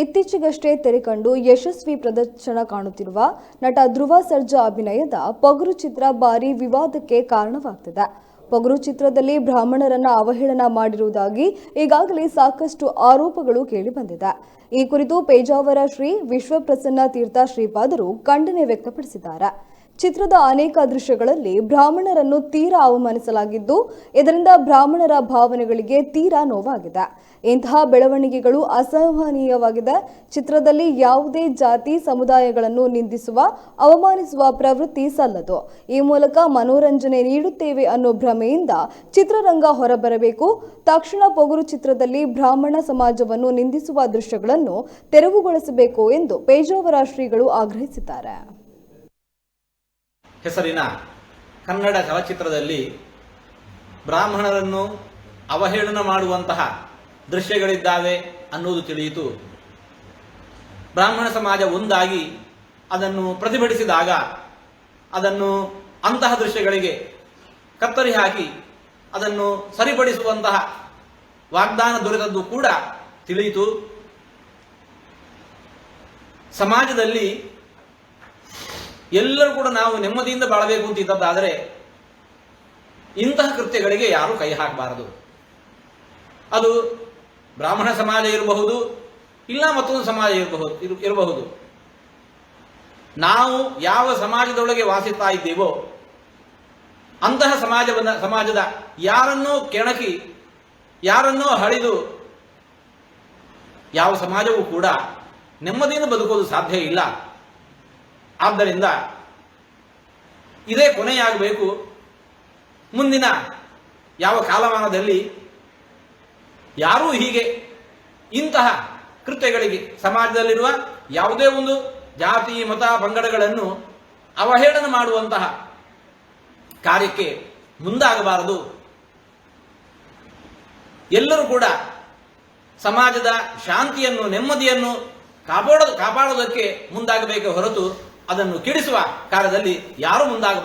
ಇತ್ತೀಚೆಗಷ್ಟೇ ತೆರೆಕಂಡು ಯಶಸ್ವಿ ಪ್ರದರ್ಶನ ಕಾಣುತ್ತಿರುವ ನಟ ಧ್ರುವ ಸರ್ಜಾ ಅಭಿನಯದ ಪೊಗರು ಚಿತ್ರ ಭಾರೀ ವಿವಾದಕ್ಕೆ ಕಾರಣವಾಗ್ತಿದೆ. ಪೊಗರು ಚಿತ್ರದಲ್ಲಿ ಬ್ರಾಹ್ಮಣರನ್ನ ಅವಹೇಳನ ಮಾಡಿರುವುದಾಗಿ ಈಗಾಗಲೇ ಸಾಕಷ್ಟು ಆರೋಪಗಳು ಕೇಳಿಬಂದಿದೆ. ಈ ಕುರಿತು ಪೇಜಾವರ ಶ್ರೀ ವಿಶ್ವಪ್ರಸನ್ನ ತೀರ್ಥ ಶ್ರೀಪಾದರು ಖಂಡನೆ ವ್ಯಕ್ತಪಡಿಸಿದ್ದಾರೆ. ಚಿತ್ರದ ಅನೇಕ ದೃಶ್ಯಗಳಲ್ಲಿ ಬ್ರಾಹ್ಮಣರನ್ನು ತೀರಾ ಅವಮಾನಿಸಲಾಗಿದ್ದು, ಇದರಿಂದ ಬ್ರಾಹ್ಮಣರ ಭಾವನೆಗಳಿಗೆ ತೀರಾ ನೋವಾಗಿದೆ. ಇಂತಹ ಬೆಳವಣಿಗೆಗಳು ಅಸಹನೀಯವಾಗಿದೆ. ಚಿತ್ರದಲ್ಲಿ ಯಾವುದೇ ಜಾತಿ ಸಮುದಾಯಗಳನ್ನು ನಿಂದಿಸುವ, ಅವಮಾನಿಸುವ ಪ್ರವೃತ್ತಿ ಸಲ್ಲದು. ಈ ಮೂಲಕ ಮನೋರಂಜನೆ ನೀಡುತ್ತೇವೆ ಅನ್ನೋ ಭ್ರಮೆಯಿಂದ ಚಿತ್ರರಂಗ ಹೊರಬರಬೇಕು. ತಕ್ಷಣ ಪೊಗರು ಚಿತ್ರದಲ್ಲಿ ಬ್ರಾಹ್ಮಣ ಸಮಾಜವನ್ನು ನಿಂದಿಸುವ ದೃಶ್ಯಗಳನ್ನು ತೆರವುಗೊಳಿಸಬೇಕು ಎಂದು ಪೇಜಾವರ ಶ್ರೀಗಳು ಆಗ್ರಹಿಸಿದ್ದಾರೆ. ಹೆಸರಿನ ಕನ್ನಡ ಚಲಚಿತ್ರದಲ್ಲಿ ಬ್ರಾಹ್ಮಣರನ್ನು ಅವಹೇಳನ ಮಾಡುವಂತಹ ದೃಶ್ಯಗಳಿದ್ದಾವೆ ಅನ್ನುವುದು ತಿಳಿಯಿತು. ಬ್ರಾಹ್ಮಣ ಸಮಾಜ ಒಂದಾಗಿ ಅದನ್ನು ಪ್ರತಿಭಟಿಸಿದಾಗ ಅದನ್ನು ಅಂತಹ ದೃಶ್ಯಗಳಿಗೆ ಕತ್ತರಿ ಹಾಕಿ ಅದನ್ನು ಸರಿಪಡಿಸುವಂತಹ ವಾಗ್ದಾನ ದೊರೆತದ್ದು ಕೂಡ ತಿಳಿಯಿತು. ಸಮಾಜದಲ್ಲಿ ಎಲ್ಲರೂ ಕೂಡ ನಾವು ನೆಮ್ಮದಿಯಿಂದ ಬಾಳಬೇಕು ಅಂತ ಇದ್ದದ್ದಾದರೆ ಇಂತಹ ಕೃತ್ಯಗಳಿಗೆ ಯಾರೂ ಕೈ ಹಾಕಬಾರದು. ಅದು ಬ್ರಾಹ್ಮಣ ಸಮಾಜ ಇರಬಹುದು, ಇಲ್ಲ ಮತ್ತೊಂದು ಸಮಾಜ ಇರಬಹುದು. ನಾವು ಯಾವ ಸಮಾಜದೊಳಗೆ ವಾಸಿಸ್ತಾ ಇದ್ದೇವೋ ಅಂತಹ ಸಮಾಜದ ಯಾರನ್ನೋ ಕೆಣಕಿ ಯಾರನ್ನೋ ಹಳಿದು ಯಾವ ಸಮಾಜವೂ ಕೂಡ ನೆಮ್ಮದಿಯಿಂದ ಬದುಕೋದು ಸಾಧ್ಯ ಇಲ್ಲ. ಆದ್ದರಿಂದ ಇದೇ ಕೊನೆಯಾಗಬೇಕು. ಮುಂದಿನ ಯಾವ ಕಾಲಮಾನದಲ್ಲಿ ಯಾರೂ ಹೀಗೆ ಇಂತಹ ಕೃತ್ಯಗಳಿಗೆ ಸಮಾಜದಲ್ಲಿರುವ ಯಾವುದೇ ಒಂದು ಜಾತಿ ಮತ ಪಂಗಡಗಳನ್ನು ಅವಹೇಳನ ಮಾಡುವಂತಹ ಕಾರ್ಯಕ್ಕೆ ಮುಂದಾಗಬಾರದು. ಎಲ್ಲರೂ ಕೂಡ ಸಮಾಜದ ಶಾಂತಿಯನ್ನು ನೆಮ್ಮದಿಯನ್ನು ಕಾಪಾಡೋದಕ್ಕೆ ಮುಂದಾಗಬೇಕೇ ಹೊರತು ಅದನ್ನು ಕೆಡಿಸುವ ಕಾರ್ಯದಲ್ಲಿ ಯಾರೂ ಮುಂದಾಗಬಾರದು.